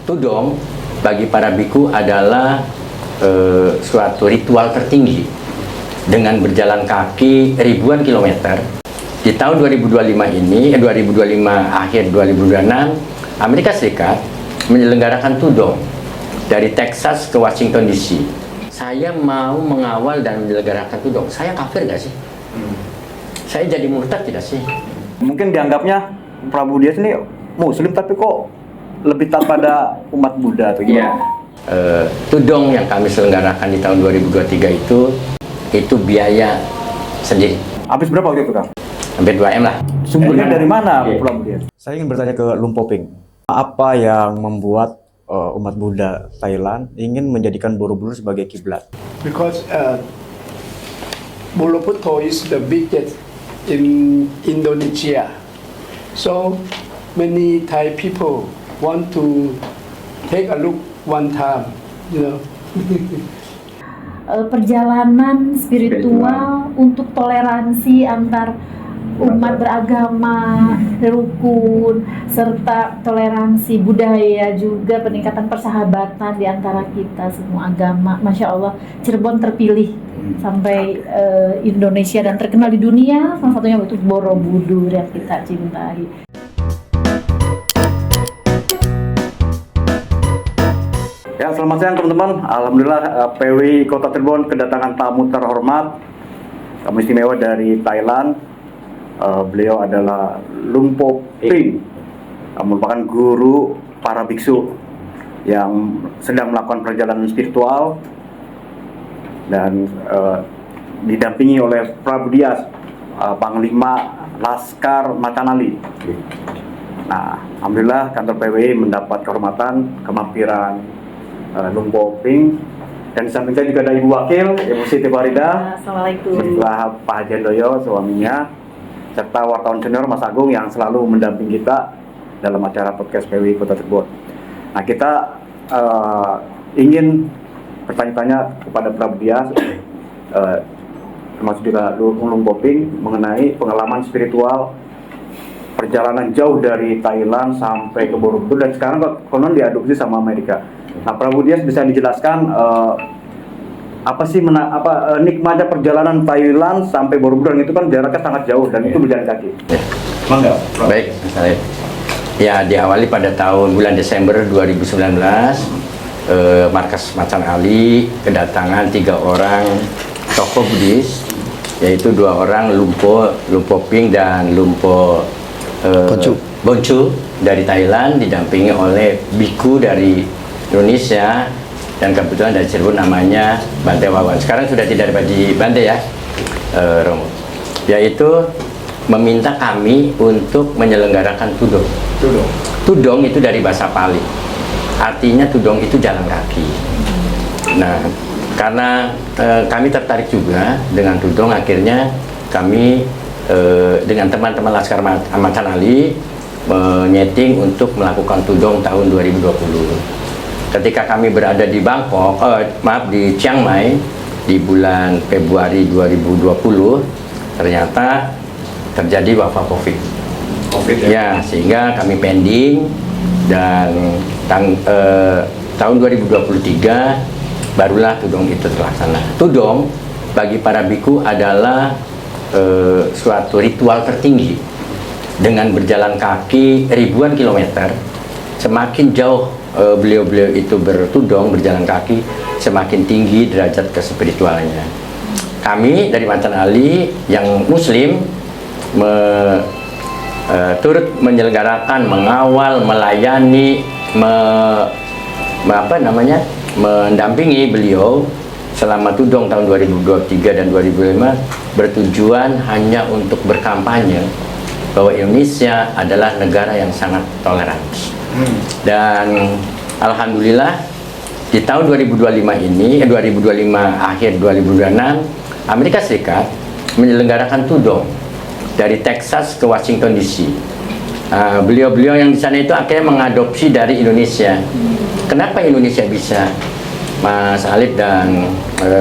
Tudong bagi para biku adalah suatu ritual tertinggi dengan berjalan kaki ribuan kilometer. Di tahun 2025 ini, 2025 akhir 2026, Amerika Serikat menyelenggarakan Tudong dari Texas ke Washington DC. Saya mau mengawal dan menyelenggarakan Tudong. Saya kafir nggak sih? Saya jadi murtad tidak sih? Mungkin dianggapnya Prabu Dias ini Muslim tapi kok lebih taat pada umat Buddha atau gimana? Tudong yang kami selenggarakan di tahun 2023 itu biaya sendiri. Habis berapa waktu itu, Kang? Hampir 2 M lah. Sumbernya dari mana, Iya. Prabu Dias? Saya ingin bertanya ke Lumpoping. Apa yang membuat umat Buddha Thailand ingin menjadikan Borobudur sebagai kiblat? Because Borobudur is the biggest in Indonesia. So many Thai people want to take a look one time, you know. Perjalanan spiritual untuk toleransi antar umat beragama, rukun, serta toleransi budaya juga, peningkatan persahabatan di antara kita semua agama. Masya Allah, Cirebon terpilih sampai Indonesia dan terkenal di dunia, salah satunya itu Borobudur yang kita cintai. Ya, selamat siang teman-teman. Alhamdulillah PWI Kota Cirebon kedatangan tamu terhormat, tamu istimewa dari Thailand. Beliau adalah Lumpoping, merupakan guru para biksu yang sedang melakukan perjalanan spiritual dan didampingi oleh Prabu Dias, Panglima Laskar Matanali. Nah, alhamdulillah kantor PWI mendapat kehormatan kemampiran Lumpoping, dan di samping saya juga ada Ibu Wakil, Ibu Siti Farida. Assalamualaikum. Setelah Pak Haji Handoyo, suaminya, serta wartawan senior Mas Agung yang selalu mendampingi kita dalam acara podcast PWI Kota Cirebon. Nah, kita ingin bertanya-tanya kepada Prabu Dias, termasuk juga Lumpoping, mengenai pengalaman spiritual perjalanan jauh dari Thailand sampai ke Borobudur, dan sekarang konon diadopsi sama Amerika. Nah, Prabu Dias bisa dijelaskan apa sih nikmatnya perjalanan Thailand sampai Borobudur? Itu kan jaraknya sangat jauh dan itu berjalan kaki. Mangga. Baik, misalnya. Ya, diawali pada bulan Desember 2019, Markas Macan Ali kedatangan 3 orang tokoh Buddhis, yaitu 2 orang Lumpoping dan Bonchu dari Thailand, didampingi oleh biku dari Indonesia, dan kebetulan dari Cirebon namanya Bante Wawan. Sekarang sudah tidak ada di Bante ya, Romo. Yaitu meminta kami untuk menyelenggarakan Tudong. Tudong itu dari bahasa Pali. Artinya Tudong itu jalan kaki. Nah, karena kami tertarik juga dengan Tudong, akhirnya kami dengan teman-teman Laskar Macan Ali menyeting untuk melakukan Tudong tahun 2020. Ketika kami berada di Bangkok, di Chiang Mai di bulan Februari 2020, ternyata terjadi wabah COVID ya, sehingga kami pending, dan tahun 2023 barulah Tudong itu terlaksana. Tudong bagi para biku adalah suatu ritual tertinggi dengan berjalan kaki ribuan kilometer. Semakin jauh beliau-beliau itu bertudong, berjalan kaki, semakin tinggi derajat kespiritualnya. Kami dari Macan Ali yang Muslim turut menyelenggarakan, mengawal, melayani, mendampingi beliau selama Tudong tahun 2023 dan 2005, bertujuan hanya untuk berkampanye bahwa Indonesia adalah negara yang sangat toleran. Dan alhamdulillah di tahun 2025 ini, 2025 akhir 2026, Amerika Serikat menyelenggarakan Tudong dari Texas ke Washington DC. Beliau-beliau yang di sana itu akhirnya mengadopsi dari Indonesia. Kenapa Indonesia bisa, Mas Alif dan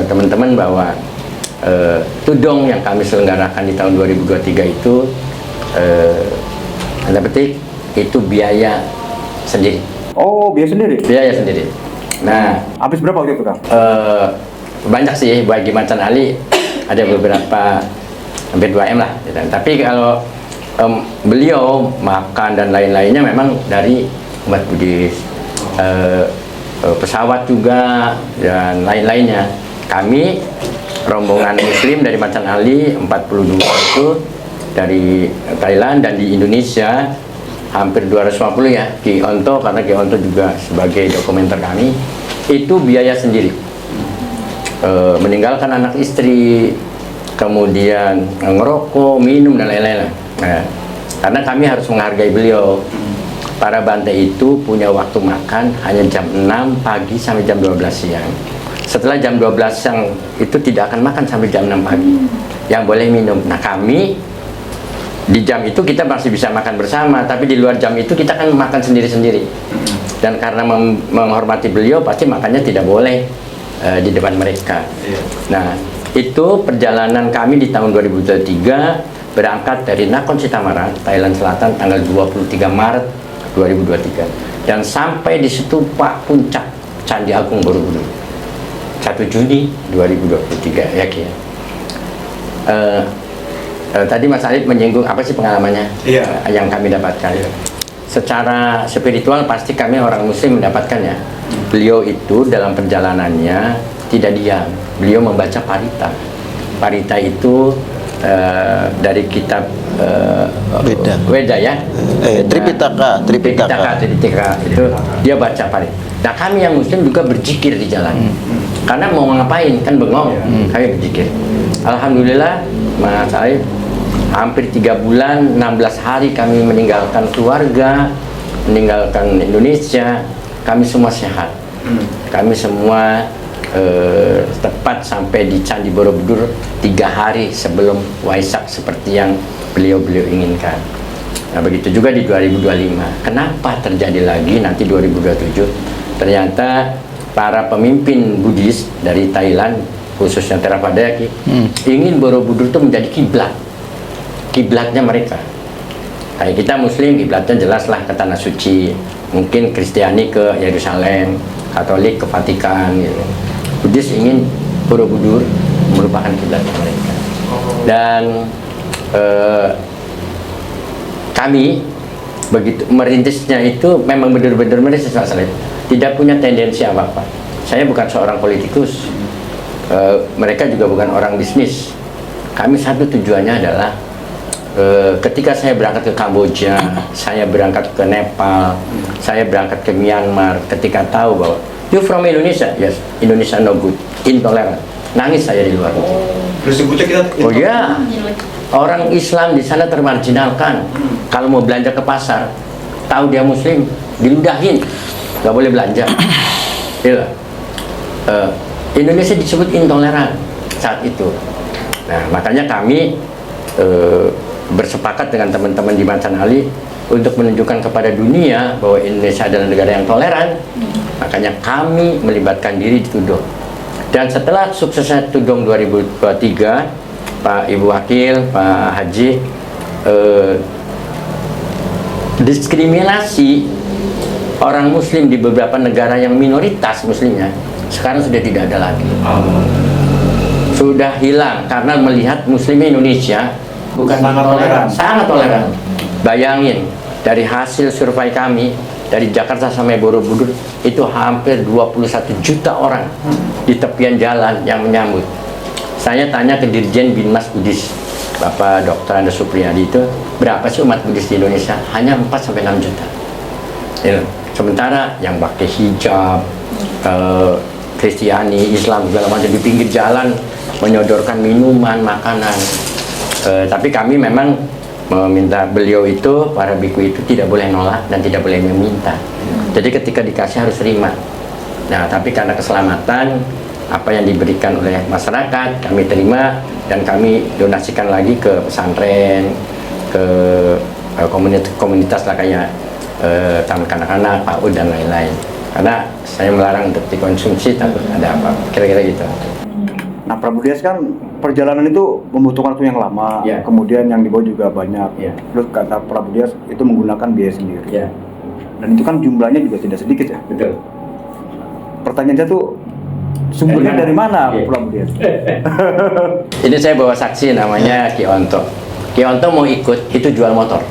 teman-teman, bahwa Tudong yang kami selenggarakan di tahun 2023 itu tanda petik itu biaya sendiri. Oh, biaya sendiri. Biaya sendiri. Nah, Habis berapa waktu itu, Kang? banyak sih bagi Macan Ali, ada beberapa hampir 2 M lah. Gitu. Tapi kalau beliau makan dan lain-lainnya memang dari umat Buddhis, pesawat juga dan lain-lainnya. Kami rombongan Muslim dari Macan Ali 42 itu dari Thailand, dan di Indonesia hampir 250 ya. Ki Onto, karena Ki Onto juga sebagai dokumenter kami, itu biaya sendiri. Meninggalkan anak istri, kemudian ngerokok, minum dan lain-lain. Nah, karena kami harus menghargai beliau. Para Bante itu punya waktu makan hanya jam 6 pagi sampai jam 12 siang. Setelah jam 12 siang itu tidak akan makan sampai jam 6 pagi. Yang boleh minum. Nah, kami di jam itu kita masih bisa makan bersama, tapi di luar jam itu kita kan makan sendiri-sendiri. Dan karena menghormati beliau, pasti makannya tidak boleh di depan mereka. Nah, itu perjalanan kami di tahun 2023 berangkat dari Nakhon Si Thammarat, Thailand Selatan, tanggal 23 Maret 2023, dan sampai di Stupa Puncak Candi Agung Borobudur 1 Juni 2023 ya Ki. Tadi Mas Alif menyinggung apa sih pengalamannya yang kami dapatkan. Secara spiritual pasti kami orang Muslim mendapatkannya. Beliau itu dalam perjalanannya tidak diam. Beliau membaca parita. Parita itu dari kitab Weda ya. Tripitaka itu dia baca parita. Nah, kami yang Muslim juga berzikir di jalan. Karena mau ngapain kan bengong, kami berzikir. Alhamdulillah Mas Alif, hampir 3 bulan, 16 hari kami meninggalkan keluarga, meninggalkan Indonesia, kami semua sehat. Kami semua tepat sampai di Candi Borobudur 3 hari sebelum Waisak seperti yang beliau-beliau inginkan. Nah, begitu juga di 2025. Kenapa terjadi lagi nanti 2027? Ternyata para pemimpin Buddhis dari Thailand, khususnya Theravada, ingin Borobudur itu menjadi kiblatnya mereka. Kayak kita Muslim, kiblatnya jelas lah ke tanah suci. Mungkin Kristiani ke Yerusalem, Katolik ke Vatikan gitu. Buddhis ingin Borobudur merupakan kiblat mereka. Dan kami begitu merintisnya itu memang benar-benar merintis masalah, tidak punya tendensi apa-apa. Saya bukan seorang politikus, mereka juga bukan orang bisnis. Kami satu tujuannya adalah ketika saya berangkat ke Kamboja, saya berangkat ke Nepal, saya berangkat ke Myanmar, ketika tahu bahwa you from Indonesia, yes, Indonesia no good, intolerant, nangis saya di luar. Oh ya, orang Islam di sana termarginalkan. Kalau mau belanja ke pasar, tahu dia Muslim, diludahin, nggak boleh belanja. Indonesia disebut intoleran saat itu. Nah, makanya kami bersepakat dengan teman-teman di Macan Ali untuk menunjukkan kepada dunia bahwa Indonesia adalah negara yang toleran. Makanya kami melibatkan diri di Tudong. Dan setelah suksesnya Tudong 2023, Pak Ibu Wakil, Pak Haji, diskriminasi orang Muslim di beberapa negara yang minoritas Muslimnya sekarang sudah tidak ada lagi. Sudah hilang karena melihat Muslim Indonesia bukan sangat toleran. Bayangin, dari hasil survei kami dari Jakarta sampai Borobudur itu hampir 21 juta orang di tepian jalan yang menyambut. Saya tanya ke Dirjen Binmas Buddhis, Bapak Dr. Anda Supriyadi, itu berapa sih umat Buddhis di Indonesia? Hanya 4-6 juta. Sementara yang pakai hijab, Kristiani, Islam segala macam di pinggir jalan menyodorkan minuman, makanan. Tapi kami memang meminta beliau itu, para biku itu tidak boleh nolak dan tidak boleh meminta. Jadi ketika dikasih harus terima. Nah, tapi karena keselamatan apa yang diberikan oleh masyarakat kami terima dan kami donasikan lagi ke pesantren, ke komunitas lah kayak taman kanak-kanak, PAUD dan lain-lain. Karena saya melarang untuk dikonsumsi takut ada apa, kira-kira gitu. Nah, Prabu Dias kan perjalanan itu membutuhkan waktu yang lama, kemudian yang dibawa juga banyak. Terus kata Prabu Dias itu menggunakan biaya sendiri. dan itu kan jumlahnya juga tidak sedikit ya. Betul. Pertanyaan saya tuh sumbernya dari mana, Iya. Pulau Budias? Ini saya bawa saksi namanya Ki Onto. Ki Onto mau ikut itu jual motor.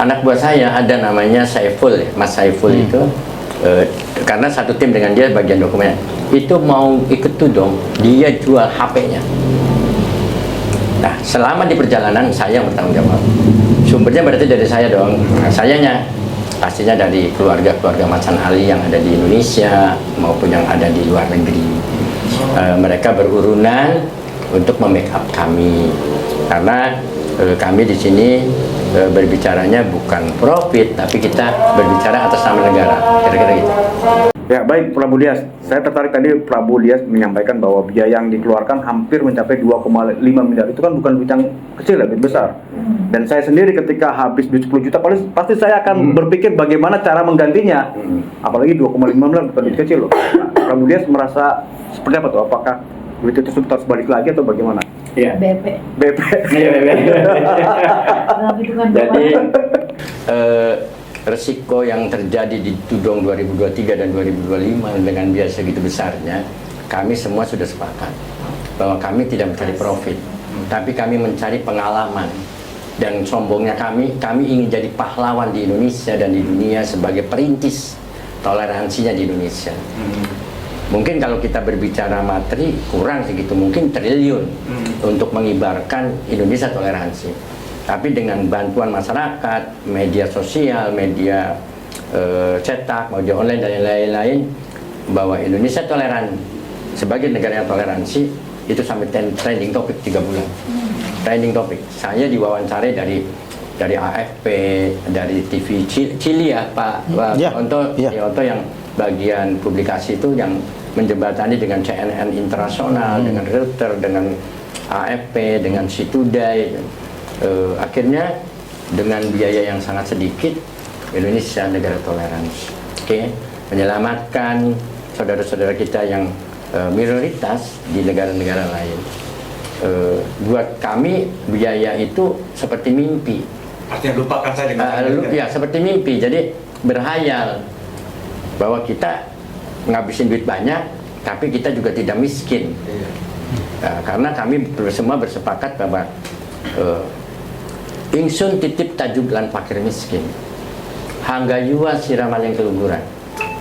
Anak buah saya ada namanya Saiful, ya. Mas Saiful itu karena satu tim dengan dia bagian dokumen. Itu mau ikut tudong, dia jual HP-nya. Nah, selama di perjalanan saya yang bertanggung jawab. Sumbernya berarti dari saya dong. Nah, sayanya pastinya dari keluarga-keluarga Macan Ali yang ada di Indonesia maupun yang ada di luar negeri. Mereka berurunan untuk membackup kami karena kami di sini berbicaranya bukan profit tapi kita berbicara atas nama negara, kira-kira gitu. Ya baik, Prabu Dias. Saya tertarik tadi Prabu Dias menyampaikan bahwa biaya yang dikeluarkan hampir mencapai 2,5 miliar. Itu kan bukan duit yang kecil ya, duit besar. Dan saya sendiri ketika habis duit 10 juta, pasti saya akan berpikir bagaimana cara menggantinya. Apalagi 2,5 miliar bukan duit kecil loh. Nah, Prabu Dias merasa seperti apa tuh? Apakah duit itu harus balik lagi atau bagaimana? Iya. BP. BP. Dalam hitungan Jadi dolar. resiko yang terjadi di Tudong 2023 dan 2025 dengan biaya segitu besarnya, kami semua sudah sepakat bahwa kami tidak mencari profit, tapi kami mencari pengalaman. Dan sombongnya kami ingin jadi pahlawan di Indonesia dan di dunia sebagai perintis toleransinya di Indonesia. Mungkin kalau kita berbicara materi kurang segitu, mungkin triliun untuk mengibarkan Indonesia toleransi. Tapi dengan bantuan masyarakat, media sosial, media cetak, media online dan lain-lain, bahwa Indonesia toleran sebagai negara yang toleransi itu sampai trending topik 3 bulan. Trending topik. Saya diwawancarai dari AFP, dari TV Chili ya Pak Onto, Onto yang bagian publikasi itu yang menjembatani dengan CNN internasional, dengan Reuters, dengan AFP, dengan Situday. Akhirnya dengan biaya yang sangat sedikit, Indonesia negara toleransi, menyelamatkan saudara-saudara kita yang minoritas di negara-negara lain. Buat kami biaya itu seperti mimpi. Artinya lupakan saja. Ya seperti mimpi. Jadi berhayal bahwa kita ngabisin duit banyak, tapi kita juga tidak miskin. Karena kami semua bersepakat bahwa ingsun titip tajuk lan fakir miskin, hanggayua siramaling keluguran.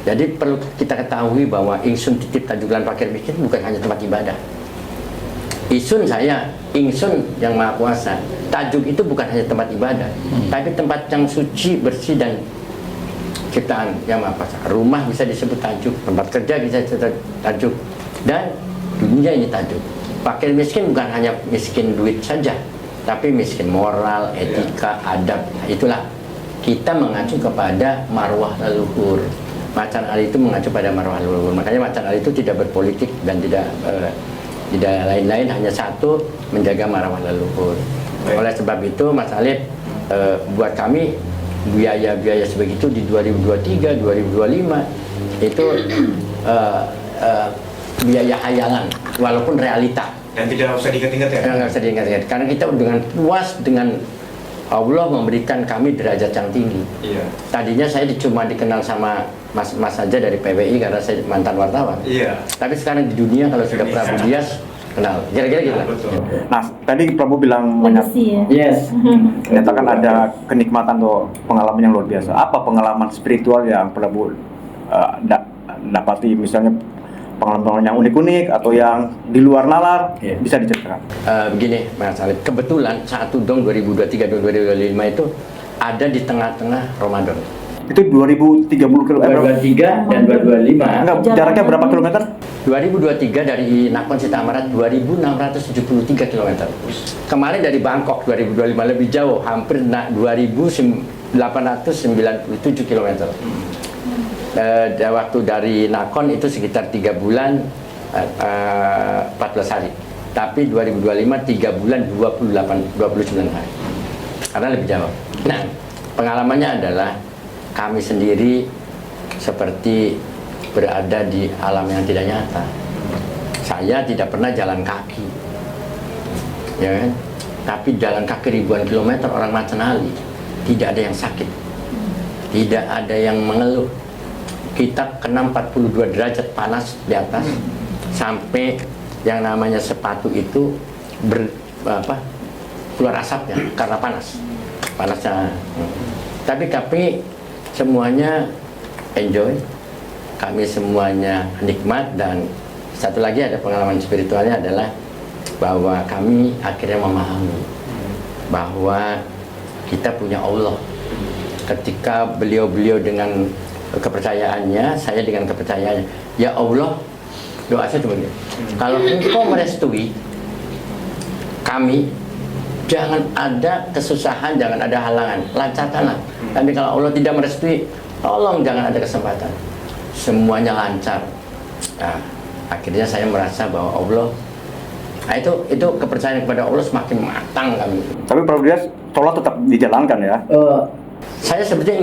Jadi perlu kita ketahui bahwa ingsun titip tajuk lan fakir miskin bukan hanya tempat ibadah. Isun saya, ingsun yang maha kuasa. Tajuk itu bukan hanya tempat ibadah, tapi tempat yang suci, bersih dan ciptaan yang maha kuasa. Rumah bisa disebut tajuk, tempat kerja bisa disebut tajuk, dan dunia ini tajuk. Fakir miskin bukan hanya miskin duit saja, tapi miskin moral, etika, adab. Itulah kita mengacu kepada marwah leluhur. Macan Ali itu mengacu pada marwah leluhur. Makanya Macan Ali itu tidak berpolitik dan tidak lain-lain, hanya satu, menjaga marwah leluhur. Oleh sebab itu Mas Alif, buat kami biaya-biaya sebegitu di 2023, 2025 itu biaya hayalan, walaupun realita. Dan tidak usah diingat-ingat ya? Nggak usah diingat-ingat, karena kita dengan puas dengan Allah memberikan kami derajat yang tinggi. Iya. Tadinya saya cuma dikenal sama mas saja dari PWI karena saya mantan wartawan. Iya. Tapi sekarang di dunia kalau sudah Prabu Dias kenal, kira-kira gitu. Nah, tadi Prabu bilang Legacy ya. Yes. menyatakan ada kenikmatan atau pengalaman yang luar biasa. Apa pengalaman spiritual yang Prabu dapati, misalnya pengalaman yang unik-unik atau yang di luar nalar, bisa diceritakan? Begini Mas Alif, kebetulan saat Tudong 2023 dan 2025 itu ada di tengah-tengah Ramadan. Itu 2030 km. 2023 dan 2025. Enggak, jaraknya berapa kilometer? 2023 dari Nakhon Sitamarat 2.673 km. Kemarin dari Bangkok 2025 lebih jauh, hampir 2.897 km. Waktu dari Nakhon itu sekitar 3 bulan 14 hari. Tapi 2025 3 bulan 29 hari. Karena lebih jauh. Nah, pengalamannya adalah kami sendiri seperti berada di alam yang tidak nyata. Saya tidak pernah jalan kaki, ya kan? Tapi jalan kaki ribuan kilometer orang Macan Ali tidak ada yang sakit. tidak ada yang mengeluh. Kita kena 42 derajat panas di atas, sampai yang namanya sepatu itu keluar asapnya karena panasnya. Tapi semuanya enjoy, kami semuanya nikmat. Dan satu lagi ada pengalaman spiritualnya adalah bahwa kami akhirnya memahami bahwa kita punya Allah. Ketika beliau dengan kepercayaannya, saya dengan kepercayaannya, ya Allah, doa saya cuma gini, kalau engkau merestui kami, jangan ada kesusahan, jangan ada halangan, lancarkanlah. Tapi kalau Allah tidak merestui, tolong jangan ada kesempatan, semuanya lancar. Nah, akhirnya saya merasa bahwa Allah, nah itu kepercayaan kepada Allah semakin matang kami. Tapi Prabu Dias, sholat tetap dijalankan ya? Saya sebetulnya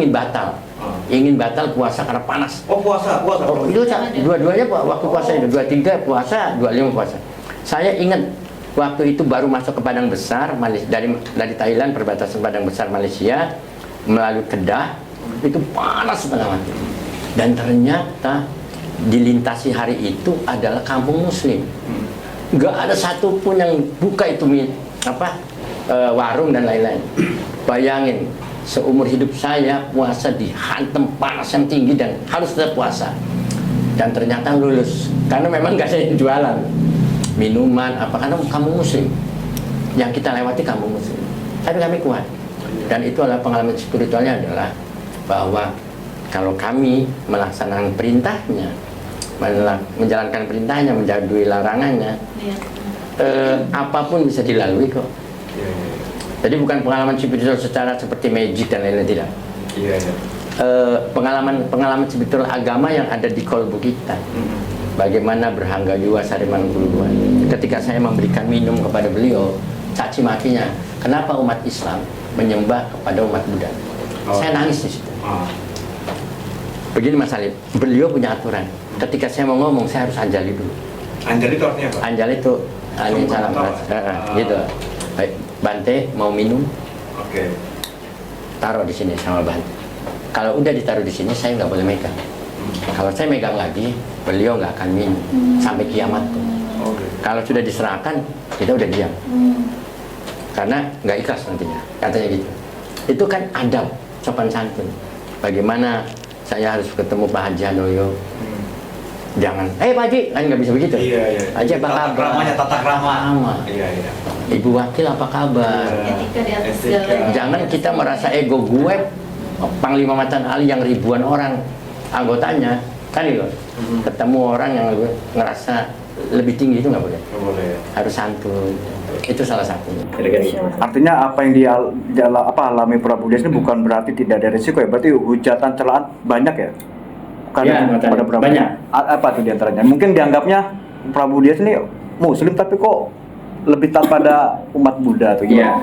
ingin batal puasa karena panas. Oh, puasa. Oh, itu dua-duanya waktu puasa itu, 23 puasa, 25 puasa. Saya ingat waktu itu baru masuk ke Padang Besar, dari Thailand, perbatasan Padang Besar Malaysia, melalui Kedah, itu panas setengah mati. Dan ternyata dilintasi hari itu adalah kampung Muslim. Nggak ada satupun yang buka itu warung dan lain-lain. Bayangin, seumur hidup saya puasa dihantam panas yang tinggi dan harus tetap puasa. Dan ternyata lulus, karena memang nggak ada yang jualan minuman karena kampung Muslim. Yang kita lewati kampung Muslim, tapi kami kuat. Dan itu adalah pengalaman spiritualnya adalah bahwa kalau kami melaksanakan perintahnya, menjalankan perintahnya, menjauhi larangannya, apapun bisa dilalui kok. Jadi bukan pengalaman spiritual secara seperti magic dan lain-lain, tidak. Pengalaman spiritual agama yang ada di kolbu kita. Bagaimana berhangga jua sariman guluan. Ketika saya memberikan minum kepada beliau, caci makinya, kenapa umat Islam menyembah kepada umat Buddha? Saya nangis di situ. Begini Mas Alif, beliau punya aturan. Ketika saya mau ngomong, saya harus anjali dulu. Anjali itu artinya apa? Anjali itu salam gitu. Baik, Bante mau minum, taruh di sini sama Bante. Kalau udah ditaruh di sini, saya nggak boleh megang. Kalau saya megang lagi, beliau nggak akan minum sampai kiamat tuh. Kalau sudah diserahkan, kita udah diam, karena nggak ikhlas nantinya, katanya gitu. Itu kan adab, sopan santun. Bagaimana saya harus ketemu Pak Haji Hanoyo? Jangan, Pak Haji, kan nggak bisa begitu. Haji apa kabar? Tata krama. Ibu Wakil apa kabar? Etika di atas segala. Jangan kita merasa ego gue, Panglima Matan Ali yang ribuan orang anggotanya, kan itu. Ketemu orang yang ngerasa lebih tinggi, itu nggak boleh. Harus santun. Itu salah satunya. Artinya apa yang alami Prabu Dias ini bukan berarti tidak ada risiko ya? Berarti hujatan celaan banyak ya? Ya, pada Prabu banyak. Apa tuh diantaranya? Mungkin dianggapnya Prabu Dias ini Muslim tapi kok lebih taat pada umat Buddha atau gimana?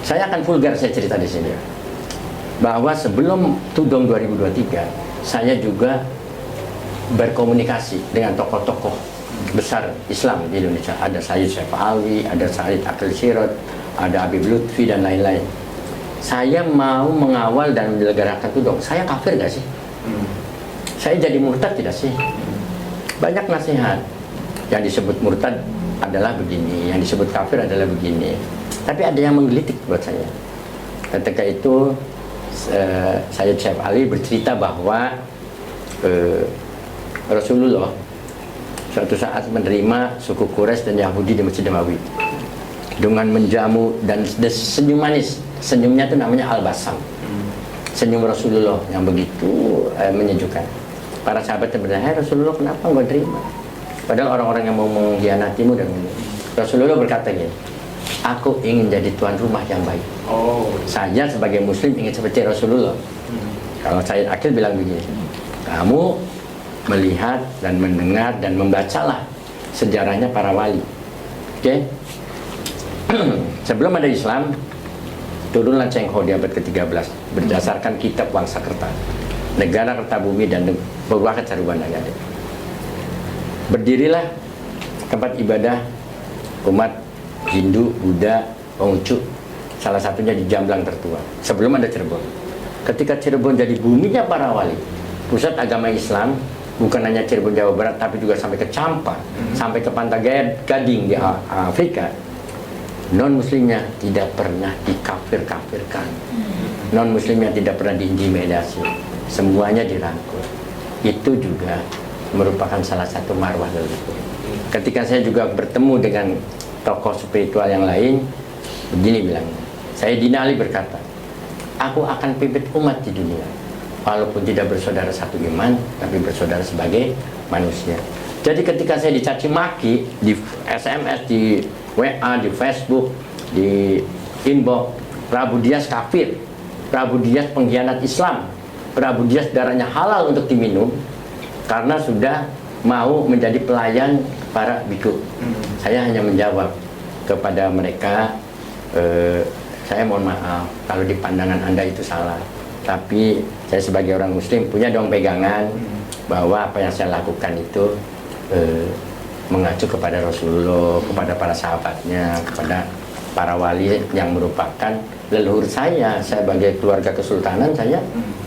Saya akan vulgar saya cerita di sini. Bahwa sebelum Tudong 2023, saya juga berkomunikasi dengan tokoh-tokoh besar Islam di Indonesia. Ada Sayyid Syafi'i, ada Said Akhil Sirot, ada Habib Lutfi dan lain-lain. Saya mau mengawal dan menyelenggarakan Tudong. Saya kafir nggak sih? Saya jadi murtad tidak sih? Banyak nasihat. Yang disebut murtad adalah begini, yang disebut kafir adalah begini. Tapi ada yang menggelitik buat saya. Ketika itu Sayyid Syafi'i bercerita bahwa Rasulullah suatu saat menerima suku Quraisy dan Yahudi di Masjid Nabawi dengan menjamu dan senyum manis. Senyumnya itu namanya Al-Basam. Senyum Rasulullah yang begitu menyejukkan. Para sahabat bertanya, Rasulullah kenapa nggak terima? Padahal orang-orang yang mau mengkhianatimu dan Rasulullah berkata gini, aku ingin jadi tuan rumah yang baik. Saya sebagai Muslim ingin seperti Rasulullah. Kalau Sayyid Akhil bilang begini, kamu melihat dan mendengar dan membacalah sejarahnya para wali. Oke? Sebelum ada Islam, turunlah Cheng Ho di abad ke-13 berdasarkan kitab Wangsakerta, Negara Kertabumi dan Purwaka Carubandagada. Berdirilah tempat ibadah umat Hindu, Buddha, Konghucu salah satunya di Jamblang tertua, sebelum ada Cirebon. Ketika Cirebon jadi buminya para wali, pusat agama Islam, bukan hanya Cirebon Jawa Barat, tapi juga sampai ke Campa, sampai ke Pantai Gading di Afrika, non-muslimnya tidak pernah dikafir-kafirkan, non-muslimnya tidak pernah diintimidasi, semuanya dirangkul. Itu juga merupakan salah satu marwah leluhur. Ketika saya juga bertemu dengan tokoh spiritual yang lain, begini bilangnya, Sayyidina Ali berkata, aku akan pimpin umat di dunia, walaupun tidak bersaudara satu iman, tapi bersaudara sebagai manusia. Jadi ketika saya dicaci maki di SMS, di WA, di Facebook, di inbox, Prabu Dias kafir, Prabu Dias pengkhianat Islam, Prabu Dias darahnya halal untuk diminum, karena sudah mau menjadi pelayan para biku. Saya hanya menjawab kepada mereka, saya mohon maaf kalau di pandangan Anda itu salah, tapi saya sebagai orang muslim punya dong pegangan bahwa apa yang saya lakukan itu mengacu kepada Rasulullah, kepada para sahabatnya, kepada para wali yang merupakan leluhur saya. Saya sebagai keluarga kesultanan, saya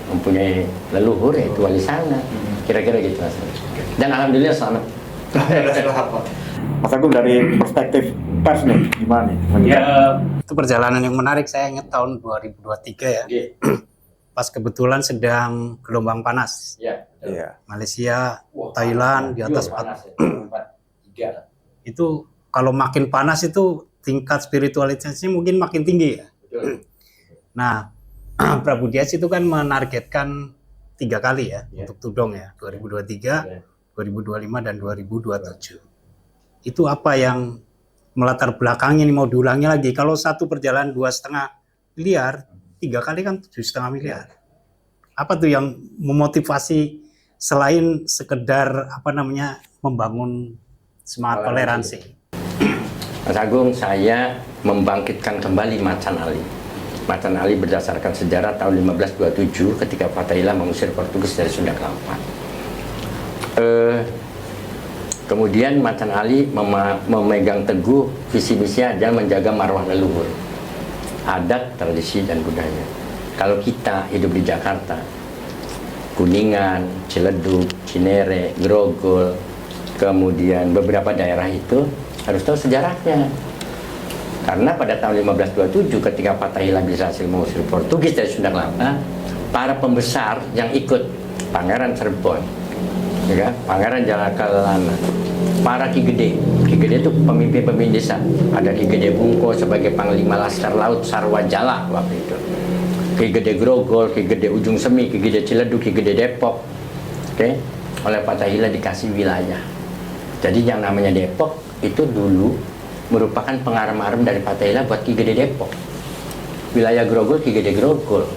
mempunyai leluhur yaitu wali sana. Kira-kira gitu Mas. Dan alhamdulillah selamat. Mas Agung, dari perspektif pers nih, gimana nih? Ya, itu perjalanan yang menarik. Saya ingat tahun 2023 ya. Pas kebetulan sedang gelombang panas. Iya. Malaysia, Thailand di atas 4. Itu kalau makin panas itu tingkat spiritualitasnya mungkin makin tinggi ya. Nah, Prabu Dias itu kan menargetkan 3 kali ya untuk tudong ya, 2023, 2025 dan 2027. Itu apa yang melatar belakangnya ini mau diulangi lagi? Kalau satu perjalanan 2,5 miliar, 3 kali kan 7,5 miliar. Apa tuh yang memotivasi selain sekedar membangun semangat toleransi? Mas Agung, saya membangkitkan kembali Macan Ali. Macan Ali berdasarkan sejarah tahun 1527 ketika Fatahillah mengusir Portugis dari Sunda Kelapa. Kemudian Macan Ali memegang teguh visi misi adalah menjaga marwah leluhur, adat, tradisi, dan budaya. Kalau kita hidup di Jakarta, Kuningan, Ciledug, Cinere, Grogol, kemudian beberapa daerah itu harus tahu sejarahnya. Karena pada tahun 1527 ketika Fatahillah berhasil mengusir Portugis dari Sunda Kelapa, para pembesar yang ikut, Pangeran Cirebon, ya, Pangeran Jalakalana, para Ki Gede itu pemimpin desa. Ada Ki Gede Bungko sebagai Panglima Laskar Laut Sarwajala waktu itu. Ki Gede Grogol, Ki Gede Ujung Semi, Ki Gede Ciledug, Ki Gede Depok. Oke, oleh Fatahillah dikasih wilayah. Jadi yang namanya Depok itu dulu merupakan pengarem-arem dari Fatahillah buat Ki Gede Depok. Wilayah Grogol, Ki Gede Grogol.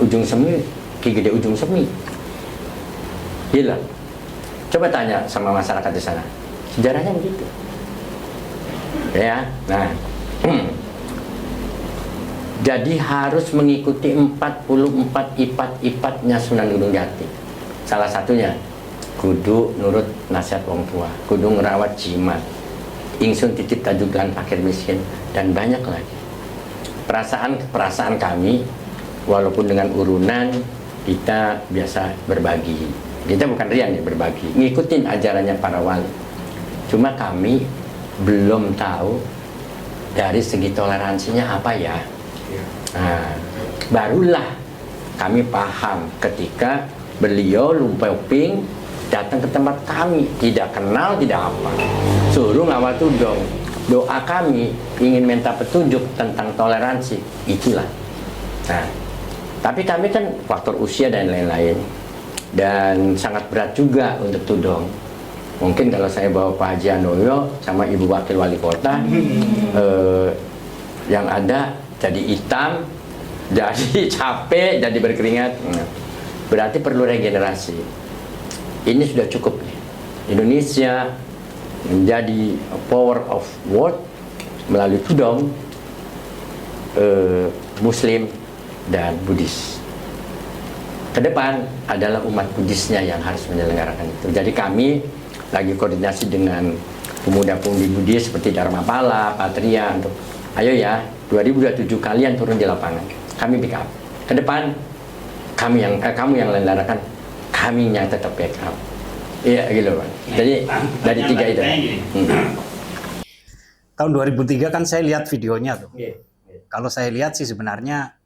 Ujung Semi, Ki Gede Ujung Semi. Gila. Coba tanya sama masyarakat di sana. Sejarahnya begitu. Ya, nah. Jadi harus mengikuti 44 ipat-ipatnya Sunan Gunung Jati. Salah satunya kudu nurut nasihat wong tua, kudu ngerawat jimat, ingsun titip tajukan fakir miskin, dan banyak lagi. Perasaan kami, walaupun dengan urunan, kita biasa berbagi. Kita bukan rian ya, berbagi, ngikutin ajarannya para wali. Cuma kami belum tahu dari segi toleransinya apa ya. Nah, barulah kami paham ketika beliau Lumpoping datang ke tempat kami, tidak kenal, tidak apa, suruh ngawal tudong. Doa kami ingin minta petunjuk tentang toleransi, itulah. Nah, tapi kami kan faktor usia dan lain-lain, dan sangat berat juga untuk tudong. Mungkin kalau saya bawa Pak Haji Handoyo sama Ibu Wakil Wali Kota, yang ada jadi hitam, jadi capek, jadi berkeringat. Berarti perlu regenerasi. Ini sudah cukup. Indonesia menjadi power of world melalui tudong, Muslim dan Buddhis. Ke depan adalah umat Buddhisnya yang harus menyelenggarakan itu. Jadi kami lagi koordinasi dengan pemuda-pemudi Buddhis seperti Dharmapala, Patria, untuk ayo ya, 2027 kalian turun di lapangan, kami backup. Ke depan kamu yang lenggarkan, kami yang tetap backup. Iya gitu Pak. Jadi dari tiga itu. Tahun 2003 kan saya lihat videonya tuh. Iya. Kalau saya lihat sih sebenarnya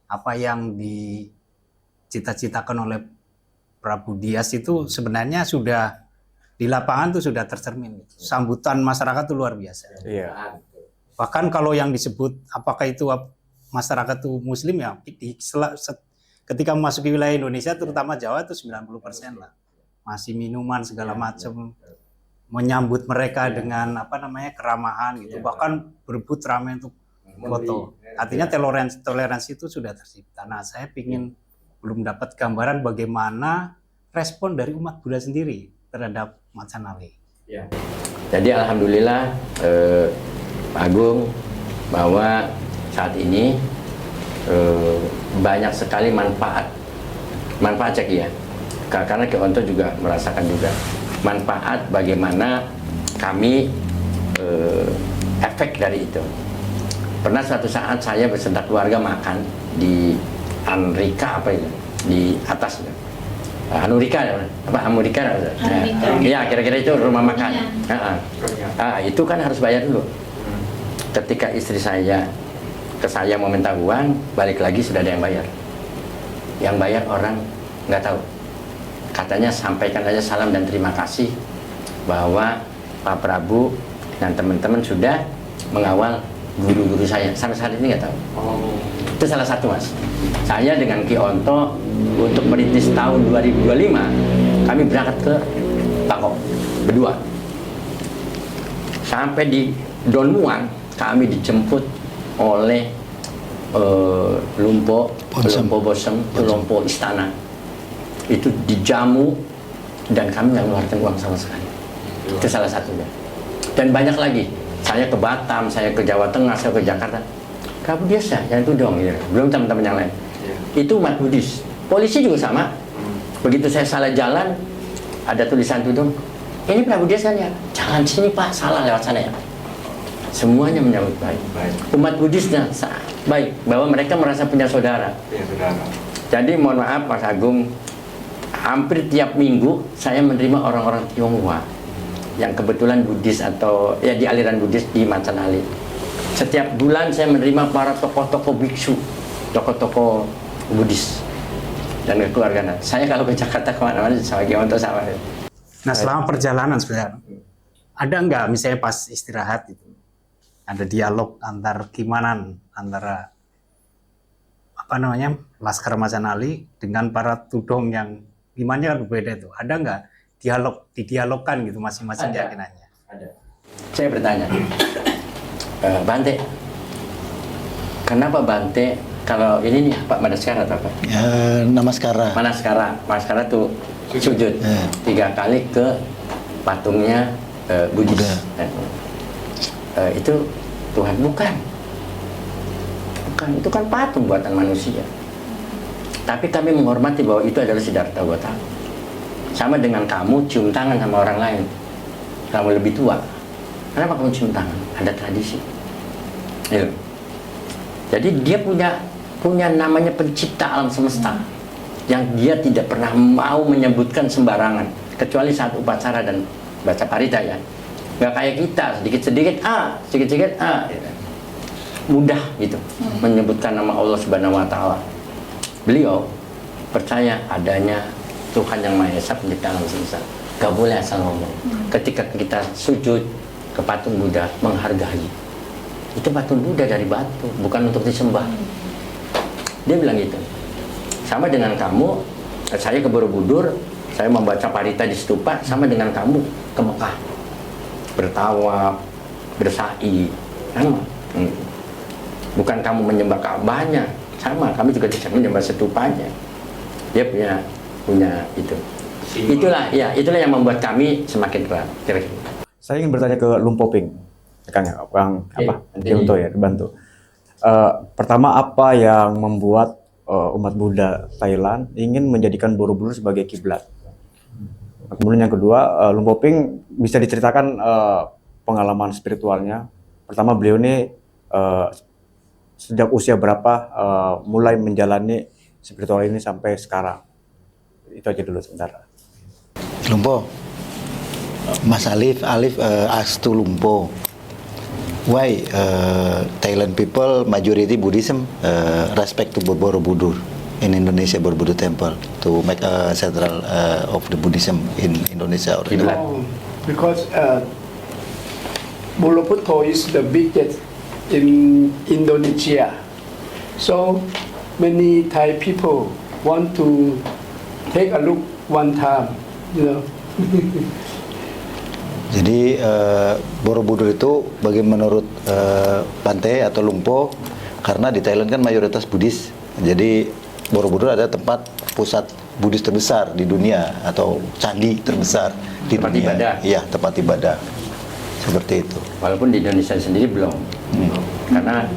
apa yang dicita-citakan oleh Prabu Dias itu sebenarnya sudah di lapangan tuh sudah tercermin. Sambutan masyarakat tuh luar biasa. Iya. Bahkan kalau yang disebut apakah itu masyarakat tuh Muslim ya, ketika memasuki wilayah Indonesia terutama Jawa itu 90% lah. Masih minuman segala macam, menyambut mereka dengan keramahan gitu. Bahkan berebut ramai untuk foto. Artinya toleransi itu sudah tercipta. Nah, saya belum dapat gambaran bagaimana respon dari umat Buddha sendiri terhadap Macan Ali. Ya. Jadi alhamdulillah Pak Agung bahwa saat ini banyak sekali manfaat cek ya. Karena Ki Onto juga merasakan juga manfaat bagaimana kami efek dari itu. Pernah suatu saat saya beserta keluarga makan di Anrika di atas itu. Anurika Amurika ya kira-kira itu rumah makan. Itu kan harus bayar dulu. Ketika istri saya ke saya mau minta uang, balik lagi sudah ada yang bayar. Yang bayar orang nggak tahu. Katanya sampaikan aja salam dan terima kasih bahwa Pak Prabu dan teman-teman sudah mengawal guru-guru saya. Sampai saat ini nggak tahu. Itu salah satu Mas. Saya dengan Ki Onto untuk merintis tahun 2025 kami berangkat ke Bangkok berdua. Sampai di Don Muang kami dijemput oleh Lumpo Bosem, Lumpo Istana. Itu dijamu dan kami nggak mengeluarkan uang sama sekali. Itu salah satunya. Dan banyak lagi. Saya ke Batam, saya ke Jawa Tengah, saya ke Jakarta. Prabu Dias ya, yang itu dong, gitu. Belum teman-teman yang lain. Itu umat Buddhis. Polisi juga sama. Begitu saya salah jalan, ada tulisan tudung. Ini Prabu Dias kan ya? Jangan sini Pak, salah lewat sana ya. Semuanya menyambut baik. Umat Buddhisnya baik, bahwa mereka merasa punya saudara. Jadi mohon maaf Mas Agung, hampir tiap minggu saya menerima orang-orang Tionghoa yang kebetulan Buddhis atau ya di aliran Buddhis di Macan Ali. Setiap bulan saya menerima para tokoh-tokoh biksu, tokoh-tokoh Buddhis dan keluarga. Saya kalau ke Jakarta kemana-mana sama Ki Onto sama. Nah, selama perjalanan sebenarnya ada nggak misalnya pas istirahat itu ada dialog antar Kimanan antara Laskar Macan Ali dengan para tudong yang imannya kan berbeda itu. Ada nggak didialogkan gitu masing-masing keyakinannya? Ada. Saya bertanya, Bante, kenapa Bante kalau ini nih Pak Manaskara atau apa? Namaskara. Manaskara tuh sujud 3 kali ke patungnya Buddhis. Itu Tuhan bukan, itu kan patung buatan manusia. Tapi kami menghormati bahwa itu adalah Siddhartha Gautama. Sama dengan kamu cium tangan sama orang lain, kamu lebih tua, kenapa kamu cium tangan? Ada tradisi. Jadi dia punya namanya pencipta alam semesta yang dia tidak pernah mau menyebutkan sembarangan kecuali saat upacara dan baca parita ya. Nggak kayak kita sedikit-sedikit gitu. Mudah gitu menyebutkan nama Allah Subhanahu wa taala. Beliau percaya adanya Tuhan yang Maha Esa pencipta alam semesta. Gak boleh asal ngomong. Ketika kita sujud ke patung Buddha, menghargai. Itu patung Buddha dari batu, bukan untuk disembah. Dia bilang gitu. Sama dengan kamu, saya ke Borobudur, saya membaca parita di stupa, sama dengan kamu ke Mekah. Bertawaf, bersa'i, sama. Bukan kamu menyembah Ka'bahnya, sama kami juga tidak menyembah stupanya. Dia punya itu. Itulah yang membuat kami semakin erat. Saya ingin bertanya ke Lumpoping, Kang Ki Onto ya, dibantu. Pertama, apa yang membuat umat Buddha Thailand ingin menjadikan Borobudur sebagai kiblat? Kemudian yang kedua, Lumpoping bisa diceritakan pengalaman spiritualnya. Pertama, beliau ini sejak usia berapa mulai menjalani spiritual ini sampai sekarang? Itu aja dulu sebentar. Lumpo, Mas Alif asked to Lumpo, why Thailand people majority Buddhism respect to Borobudur in Indonesia, Borobudur Temple to make a central of the Buddhism in Indonesia or in Oh, because Borobudur is the biggest in Indonesia. So many Thai people want to take a look one time, you know. Jadi Borobudur itu bagi menurut Bante atau Lumpo, karena di Thailand kan mayoritas Buddhis. Jadi Borobudur ada tempat pusat Buddhis terbesar di dunia atau candi terbesar di Tempat dunia. ibadah. Iya, tempat ibadah. Seperti itu. Walaupun di Indonesia sendiri belum, karena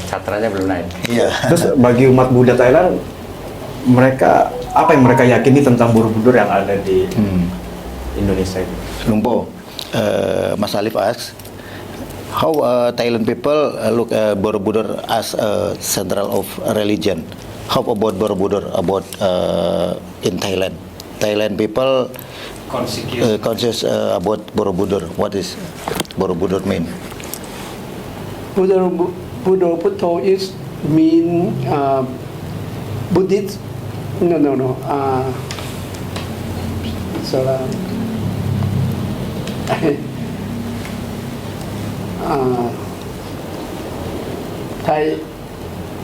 sastranya belum naik. Iya. Terus bagi umat Buddha Thailand, mereka apa yang mereka yakini tentang Borobudur yang ada di Indonesia itu? Lumpo, Mas Alif asks, how Thailand people look Borobudur as a central of religion? How about Borobudur about in Thailand? Thailand people conscious about Borobudur. What is Borobudur mean? Borobudur is mean Buddhist. No. Salah.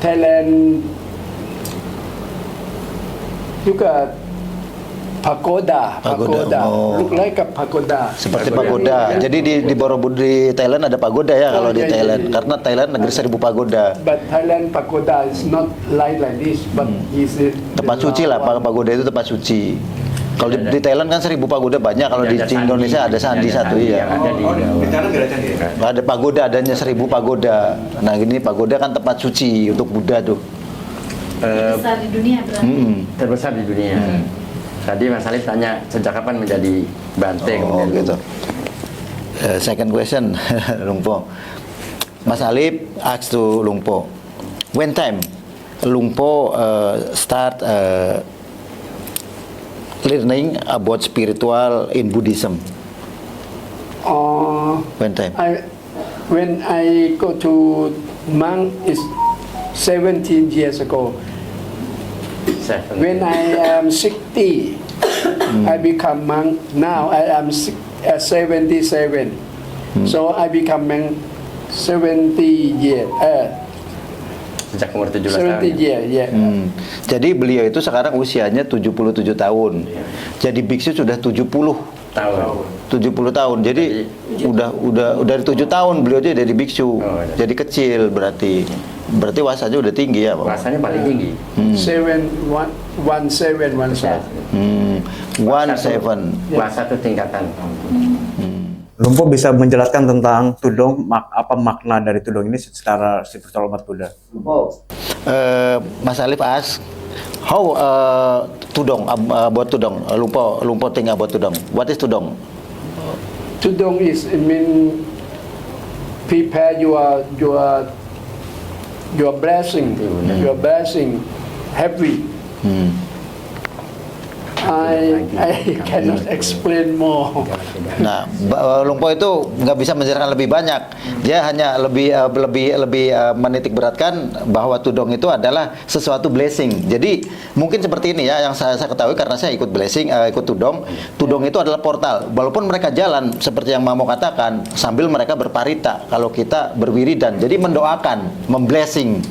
Thailand juga pagoda. Oh. Look like a pagoda. Seperti pagoda. Jadi di Borobudur di Thailand ada pagoda ya kalau di iya, Thailand. iya. Karena Thailand negeri 1000 pagoda. But Thailand pagoda is not like this, but is it Tempat suci lah, pagoda itu tempat suci. Kalau di Thailand kan 1000 pagoda banyak, kalau di Ada candi. Indonesia ada sandi satu candi ya. yang ada di Di Thailand nggak ada candi ya? Ada pagoda, adanya 1000 pagoda. Nah gini pagoda kan tempat suci untuk Buddha tuh. Besar di dunia berarti. Terbesar di dunia. Tadi Mas Alif tanya sejak kapan menjadi Bante Oh kemudian gitu. Second question, Lumpo. Mas Alif asks to Lumpo, when time Lumpo start learning about spiritual in Buddhism? When time? When I go to monk is 17 years ago. When I am 60, I become monk. Now I am 77. So I become monk 70 years. Sejak umur 17 tahun. 70 years, yeah. Jadi beliau itu sekarang usianya 77 tahun. Jadi biksu sudah 70 Tahun. 70 tahun. Jadi udah dari 7 tahun beliau aja jadi biksu. iya. Jadi kecil berarti. Berarti wasanya udah tinggi ya, Pak. Rasanya paling tinggi. 17. 17. 17. Puasa itu tingkatan. Lumpo bisa menjelaskan tentang tudong, apa makna dari tudong ini secara spiritual umat Buddha? Mas Alif asks, how tudong about tudong? Lumpo think about tudong. What is tudong? Tudong is mean prepare your blessing. Your blessing heavy. I cannot explain more. Nah, Lumpo itu nggak bisa menjelaskan lebih banyak. Dia hanya lebih menitik beratkan bahwa tudong itu adalah sesuatu blessing. Jadi mungkin seperti ini ya yang saya ketahui karena saya ikut blessing, ikut tudong. Tudong itu adalah portal. Walaupun mereka jalan seperti yang Mamo katakan sambil mereka berparita. Kalau kita berwiridan, jadi mendoakan, memblessing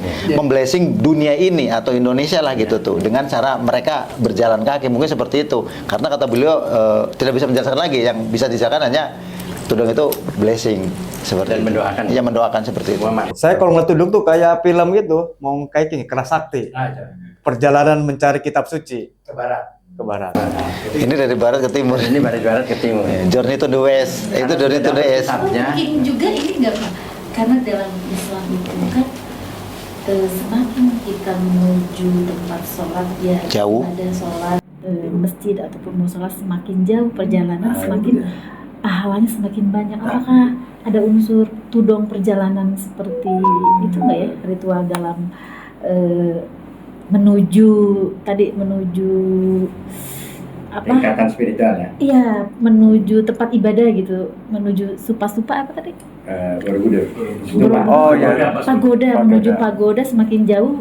dunia ini atau Indonesia lah gitu tuh dengan cara mereka berjalan kaki. Mungkin seperti itu. Karena kata beliau tidak bisa menjelaskan lagi, yang bisa dijelaskan hanya tudong itu blessing seperti Dan mendoakan. Iya, mendoakan seperti itu. Saya kalau ngeliat tudong tuh kayak film gitu, mau kayak gini, Kerasakti. Perjalanan mencari kitab suci ke barat. Ini dari barat ke timur. Ini dari barat ke timur. Journey to the west. Itu journey to the east. Mungkin juga ini nggak Pak, karena dalam Islam itu kan semakin kita menuju tempat sholat ya Jauh. ada sholat masjid ataupun musola semakin jauh perjalanan semakin pahalanya semakin banyak. Apakah ada unsur tudong perjalanan seperti itu nggak ya, ritual dalam menuju apa? Tingkatan spiritual ya. Iya, menuju tempat ibadah gitu, menuju stupa-stupa apa tadi? Borobudur. Oh ya. Pagoda, menuju pagoda semakin jauh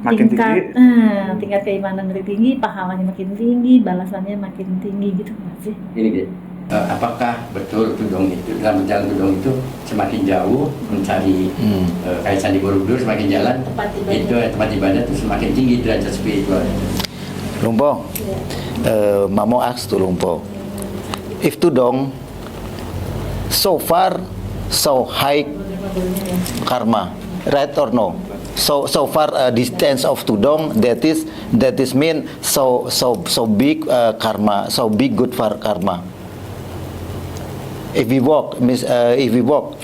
Makin tingkat tinggi. tingkat keimanan makin tinggi, pahalanya makin tinggi, balasannya makin tinggi gitu nggak sih? Ini dia. Apakah betul tudong itu dalam berjalan tudong itu semakin jauh mencari kayak Candi Borobudur, semakin jalan Tempat ibadah. itu tempat ibadah itu semakin tinggi derajat spiritual. Lumpo, Mamo ask to Lumpo, if tudong so far so high karma, right or no? So far distance of tudong that is mean so big karma, so big good for karma. If we walk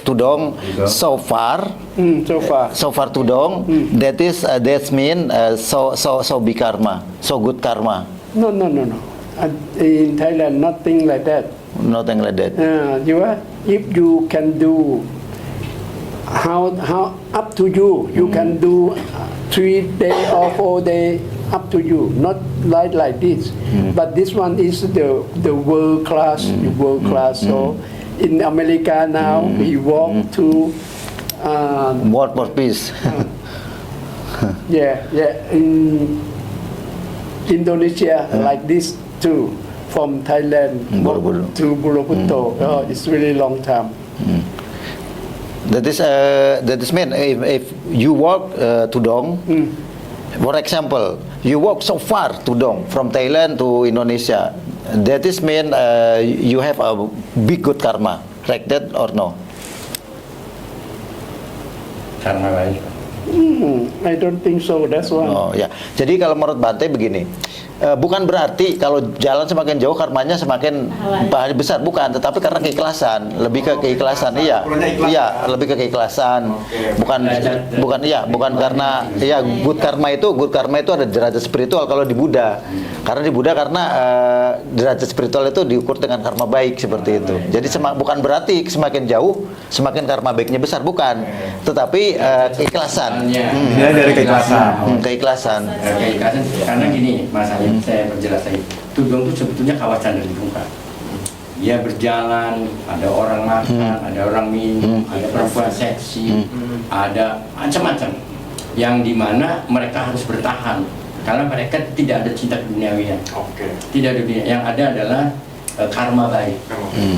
tudong so far So far. tudong that's mean so big karma, so good karma. No. In Thailand, nothing like that. Nothing like that. If you can do how up to you. You can do 3 day or 4 day, up to you. Not like this. But this one is the world class. So in America now, we walk to. World for peace. In Indonesia, like this too, from Thailand Borobudur. to Borobudur. It's really long time. That is mean if you walk tudong, for example, you walk so far tudong from Thailand to Indonesia. That is mean you have a big good karma, like that or no? Karma baik. I don't think so. That's why. Oh ya. Jadi kalau menurut Bante begini, bukan berarti kalau jalan semakin jauh karmanya semakin besar, bukan, tetapi karena keikhlasan, lebih ke keikhlasan. Iya, lebih ke keikhlasan. Bukan karena good karma itu ada derajat spiritual kalau di Buddha. Karena di Buddha derajat spiritual itu diukur dengan karma baik seperti itu. Jadi bukan berarti semakin jauh semakin karma baiknya besar, bukan. Tetapi keikhlasan. Dia dari keikhlasan. Keikhlasan. Keikhlasan karena gini masalahnya, saya perjelas lagi. Tudong itu sebetulnya kawasan dari muka. Dia berjalan, ada orang makan, ada orang minum, ada perempuan seksi, ada macam-macam. Yang dimana mereka harus bertahan karena mereka tidak ada cinta duniawian. Tidak ada dunia. Yang ada adalah karma baik.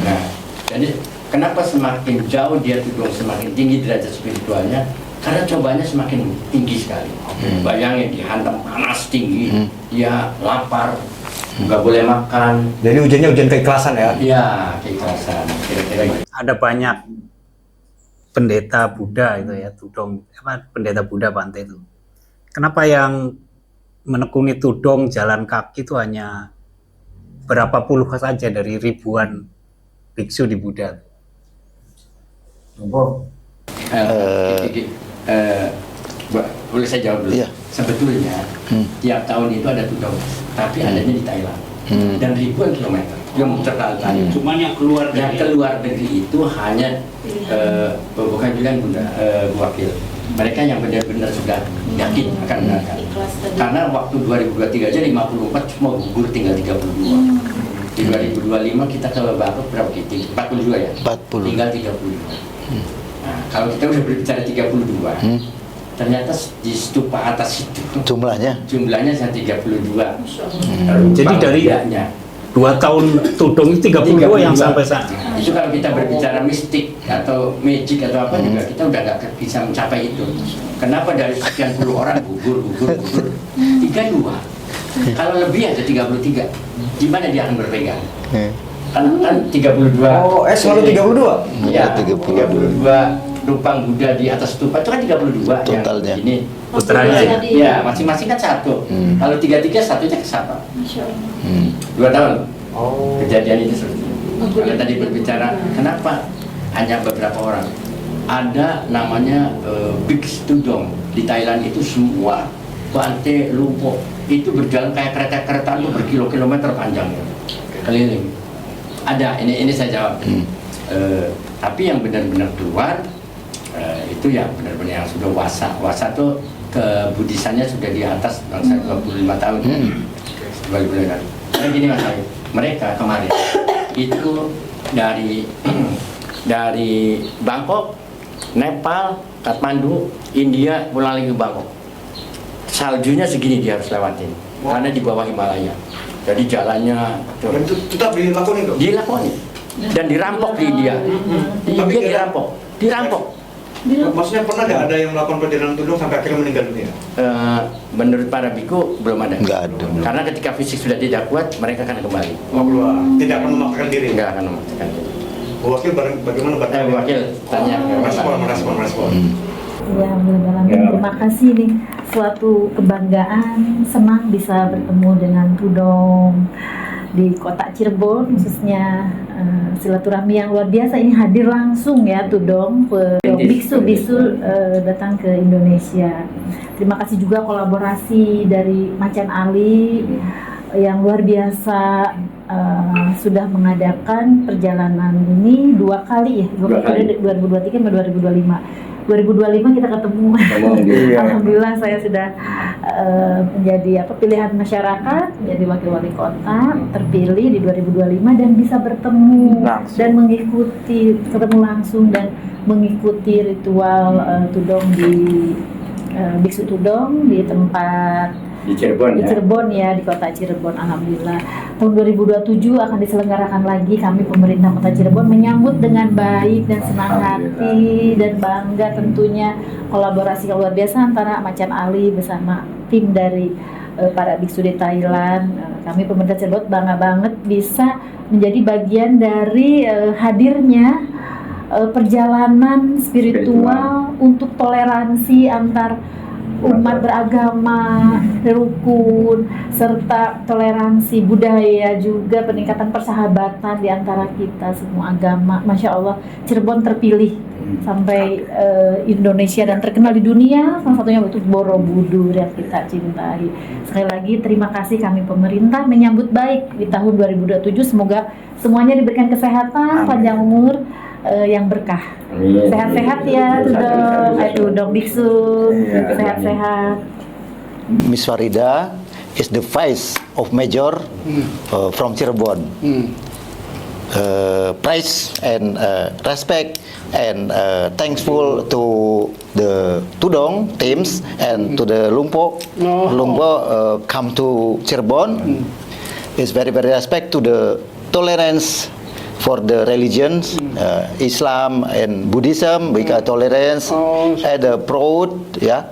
Nah, jadi kenapa semakin jauh dia tudong semakin tinggi derajat spiritualnya? Karena cobanya semakin tinggi sekali. Bayangin dihantam panas tinggi, dia lapar, nggak boleh makan. Jadi ujiannya ujian keikhlasan ya? Iya, keikhlasan. Kira-kira gitu. Ada banyak pendeta Buddha itu ya, tudong pendeta Buddha Bante itu. Kenapa yang menekuni tudong jalan kaki itu hanya berapa puluh saja dari ribuan biksu di Buddha? Boleh saya jawab dulu? Iya. Sebetulnya tiap tahun itu ada tudong, tapi adanya di Thailand dan ribuan kilometer kali. Cuman yang keluar negeri itu hanya bukan bilang Bunda, Bu Wakil. Mereka yang benar-benar sudah yakin akan berangkat. Karena waktu 2023 aja 54 cuma gugur tinggal 32. Di 2025 kita ke berapa kita? 42 ya? 40. Tinggal 32. Nah, kalau kita udah berbicara 32, ternyata di stupa atas itu Jumlahnya hanya 32. Jadi dari 2 tahun tudong itu 32 yang sampai saat. Itu kalau kita berbicara mistik atau magic atau apa juga kita udah nggak bisa mencapai itu. Kenapa dari sekian puluh orang gugur 32? Kalau lebih ada 33, gimana dia akan berpegang? Kan 32. Oh, selalu 32? Ya, 32. 32 numpang Buddha di atas stupa itu kan 32 Totalnya. Yang ini Putranya ya? ya masing-masing kan satu. Kalau 33 satunya ke siapa? 2 tahun. Kejadian itu sebetulnya. Kalau tadi berbicara kenapa hanya beberapa orang? Ada namanya Big Tudong di Thailand itu semua Bante Lumpo itu berjalan kayak kereta-kereta itu berkilo-kilometer panjangnya keliling. Ada, ini saya jawab. Tapi yang benar-benar keluar itu yang benar-benar yang sudah wasa. Wasa tuh kebudisannya sudah di atas bangsa 25 tahun. 25 tahun. Karena gini Mas Alif, mereka kemarin itu dari Bangkok, Nepal, Kathmandu, India, pulang lagi ke Bangkok. Saljunya segini dia harus lewatin, karena di bawah Himalaya. Jadi jalannya Dan itu tetap dilakukan itu. dilakoni dan dirampok di India. Di India dirampok. Maksudnya pernah nggak ada yang melakukan perjalanan tudung sampai akhirnya meninggal dunia? Menurut para biku belum ada. Nggak ada. Karena ketika fisik sudah tidak kuat, mereka akan kembali. Oh, belum. Tidak akan memaksakan diri. Nggak akan memaksakan diri. Wakil bagaimana Wakil tanya. Merespon. Ya, Alhamdulillah. Terima kasih nih, suatu kebanggaan, senang bisa bertemu dengan Tudong di kota Cirebon, khususnya silaturahmi yang luar biasa ini hadir langsung ya Tudong, biksu datang ke Indonesia. Terima kasih juga kolaborasi dari Macan Ali yang luar biasa, sudah mengadakan perjalanan ini 2 kali ya, 2023 sama 2025. 2025 kita ketemu. Alhamdulillah saya sudah menjadi pilihan masyarakat, menjadi wakil wali kota terpilih di 2025 dan bisa bertemu dan mengikuti ketemu langsung dan mengikuti ritual Tudong di biksu Tudong di tempat Di Cirebon, di Cirebon ya, di kota Cirebon. Alhamdulillah tahun 2027 akan diselenggarakan lagi. Kami pemerintah kota Cirebon menyambut dengan baik dan senang hati dan bangga tentunya kolaborasi yang luar biasa antara Macan Ali bersama tim dari para biksu di Thailand. Kami pemerintah Cirebon bangga banget bisa menjadi bagian dari hadirnya perjalanan spiritual untuk toleransi antar umat beragama, rukun, serta toleransi budaya, juga peningkatan persahabatan di antara kita semua agama. Masya Allah, Cirebon terpilih sampai Indonesia dan terkenal di dunia, salah satunya itu Borobudur yang kita cintai. Sekali lagi terima kasih kami pemerintah menyambut baik di tahun 2027. Semoga semuanya diberikan kesehatan, panjang umur, yang berkah. Sehat-sehat ya Tudong biksu, sehat-sehat. Miss Farida is the vice of major from Cirebon. Praise and respect and thankful to the Tudong teams and to the Lumpo. Lumpo come to Cirebon. Is very respect to the tolerance for the religions, Islam and Buddhism, we got tolerance and proud, yeah.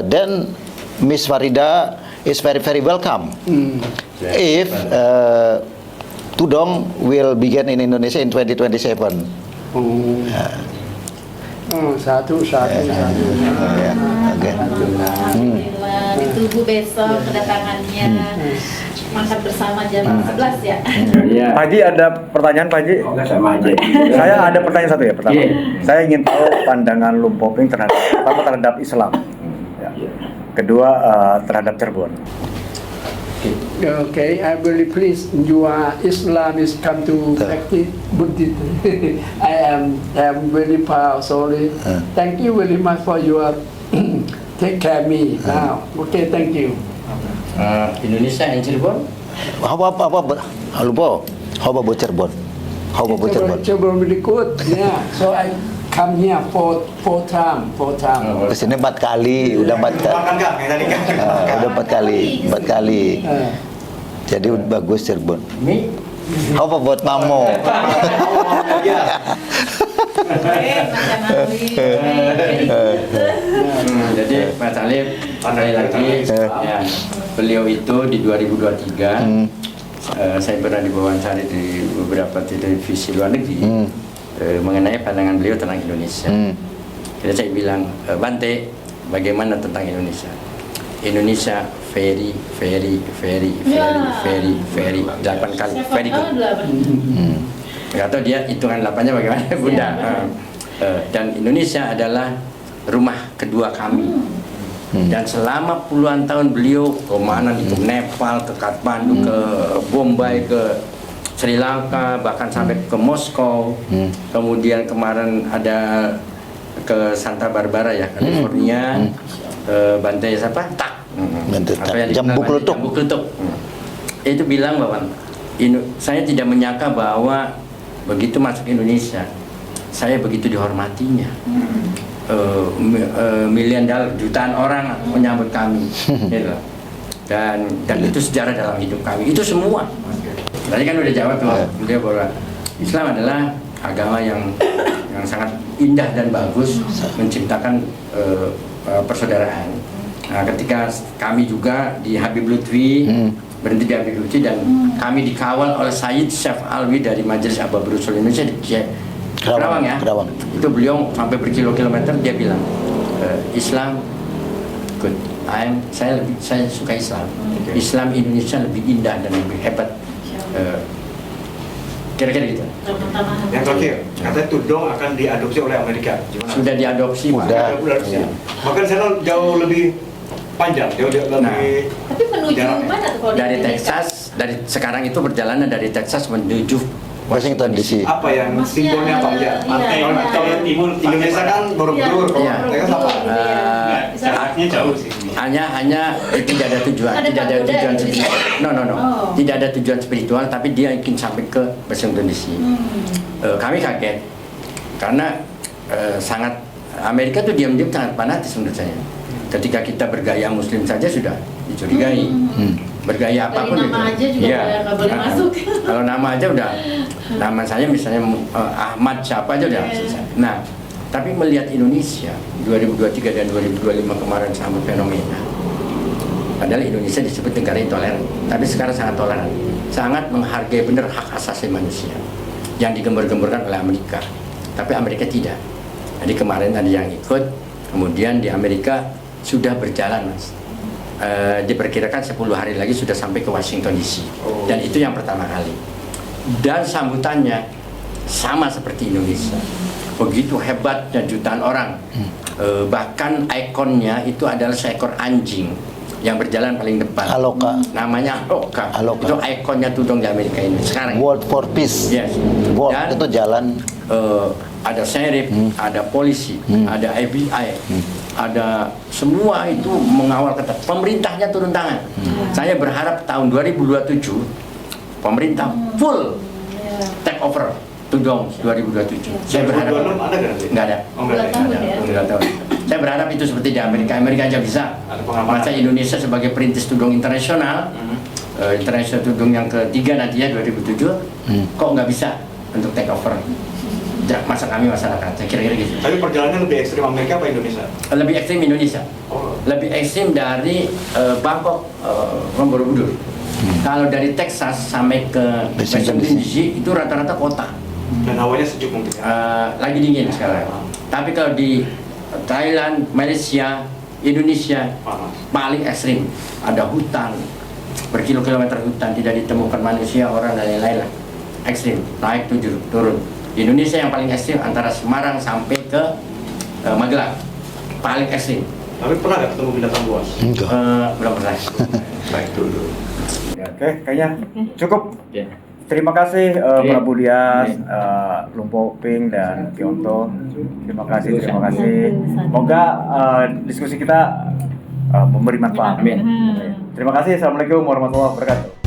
Then Miss Farida is very welcome. If Tudong will begin in Indonesia in 2027. Satu. Okay. Alhamdulillah, ditunggu besok kedatangannya. Makan bersama jam 11 ya. Pak Haji ada pertanyaan Pak Haji? Sama aja. Saya ada pertanyaan satu ya pertama. Saya ingin tahu pandangan Lumpoping terhadap Islam. Ya. Kedua terhadap Cirebon. Okay, I'm very pleased your Islam is come to practice Buddhism. I am very proud. Sorry. Thank you very much for your take care me now. Okay, thank you. Indonesia and Cirebon. How about Lumpo? How about Cirebon? How about Cirebon? Cirebon really good. Yeah. So I come here four time. Kesini 4 kali, udah 4 kali. Makan Kang, yang tadi Kang. Udah 4 kali. Jadi bagus Cirebon. Mi. How about Mamo? Jadi Mas Alif sekali lagi ya, beliau itu di 2023 saya pernah diwawancara di beberapa televisi luar negeri mengenai pandangan beliau tentang Indonesia. Jadi saya bilang, Bante, bagaimana tentang Indonesia? Indonesia very 8 kali very good. Nggak tahu dia hitungan 8-nya bagaimana Bunda. Dan Indonesia adalah rumah kedua kami. Dan selama puluhan tahun beliau kemana itu, Nepal, ke Kathmandu, ke Bombay, ke Sri Lanka, bahkan sampai ke Moskow. Kemudian kemarin ada ke Santa Barbara ya, California. Bantai siapa? Tak. Bantai Apa Tak. yang dikenal Jambu Bantai Klutuk. Jambu Klutuk. Itu bilang bahwa saya tidak menyangka bahwa begitu masuk Indonesia, saya begitu dihormatinya. Miliar dolar, jutaan orang menyambut kami. Gitu. Dan itu sejarah dalam hidup kami. Itu semua. Tadi kan udah jawab tuh beliau bahwa Islam adalah agama yang sangat indah dan bagus, menciptakan persaudaraan. Nah, ketika kami juga di Habib Lutfi, berhenti di Habib Lutfi, dan kami dikawal oleh Sayyid Syaf Alwi dari Majelis Ahbab Rasul Indonesia di Kerawang ya. Kerawang. Itu beliau sampai berkilo-kilometer dia bilang Islam good. Saya suka Islam. Islam Indonesia lebih indah dan lebih hebat. Kira-kira gitu. Yang terakhir, katanya tudong akan diadopsi oleh Amerika. Gimana? Sudah diadopsi, Pak. Sudah. Ya. Bahkan sana jauh lebih panjang, jauh lebih. Tapi menuju Jaraknya. mana tuh kalau Dari Indonesia? Texas, dari sekarang itu perjalanan dari Texas menuju Washington DC. Apa yang Maksudnya, simbolnya apa ya? iya, Kalau iya. timur Indonesia kan Borobudur, kalau Iya. Texas apa? Jaraknya jauh sih. hanya tidak ada tujuan, Ada tidak ada pagoda tujuan di spiritual. sana? No. Oh. Tidak ada tujuan spiritual, tapi dia ingin sampai ke Washington DC. Kami kaget karena sangat Amerika tuh diam-diam sangat fanatis menurut saya. Ketika kita bergaya Muslim saja sudah dicurigai. Bergaya Dari apapun nama aja juga Iya. nggak boleh masuk. Kalau nama aja udah, nama saya misalnya Ahmad siapa aja udah Iya. selesai. Nah, tapi melihat Indonesia 2023 dan 2025 kemarin sama fenomena. Padahal Indonesia disebut negara intoleran, tapi sekarang sangat toleran, sangat menghargai benar hak asasi manusia yang digembar-gemborkan oleh Amerika. Tapi Amerika tidak. Jadi kemarin ada yang ikut, kemudian di Amerika sudah berjalan, Mas. Diperkirakan 10 hari lagi sudah sampai ke Washington DC. Dan itu yang pertama kali. Dan sambutannya sama seperti Indonesia. Begitu hebatnya jutaan orang. Bahkan ikonnya itu adalah seekor anjing yang berjalan paling depan. Aloka. Namanya Aloka. Aloka. Itu ikonnya tudong di Amerika ini sekarang. World for Peace. Yes. World Dan, itu jalan. ada sheriff, ada polisi, ada FBI, ada semua itu mengawal ketat. Pemerintahnya turun tangan. Saya berharap tahun 2027 pemerintah full take over Tudong 2027. Saya berharap 2026 ada nggak nanti? nggak ada. Oh, nggak ada. Tahun Nggak ada. ya? Nggak tahu. Saya berharap itu seperti di Amerika. Amerika aja bisa. Ada pengamanan. Masa Indonesia sebagai perintis Tudong internasional, internasional Tudong yang ketiga nantinya 2007, kok nggak bisa untuk take over? Masa kami masyarakat, saya kira-kira gitu. Tapi perjalanannya lebih ekstrim Amerika apa Indonesia? Lebih ekstrim Indonesia, Oh. lebih ekstrim dari Bangkok, Borobudur. Kalau dari Texas sampai ke Washington Washington DC itu rata-rata kota. Dan hawanya sejuk mungkin ya? Lagi dingin sekarang. Tapi kalau di Thailand, Malaysia, Indonesia Panas. paling ekstrim. Ada hutan, berkilo-kilometer hutan, tidak ditemukan manusia, orang dan lain-lain lah. Ekstrim, naik turun. Di Indonesia yang paling ekstrim antara Semarang sampai ke Magelang, paling ekstrim. Tapi pernah nggak ketemu binatang buas? Enggak. Belum pernah. Baik dulu. Oke, kayaknya cukup. Ya. Terima kasih Oke. Prabu Dias, Oke. Lumpo Ping dan Pionto. Terima kasih. Sama-sama. Semoga diskusi kita memberi manfaat. Amin. Terima kasih. Assalamualaikum warahmatullahi wabarakatuh.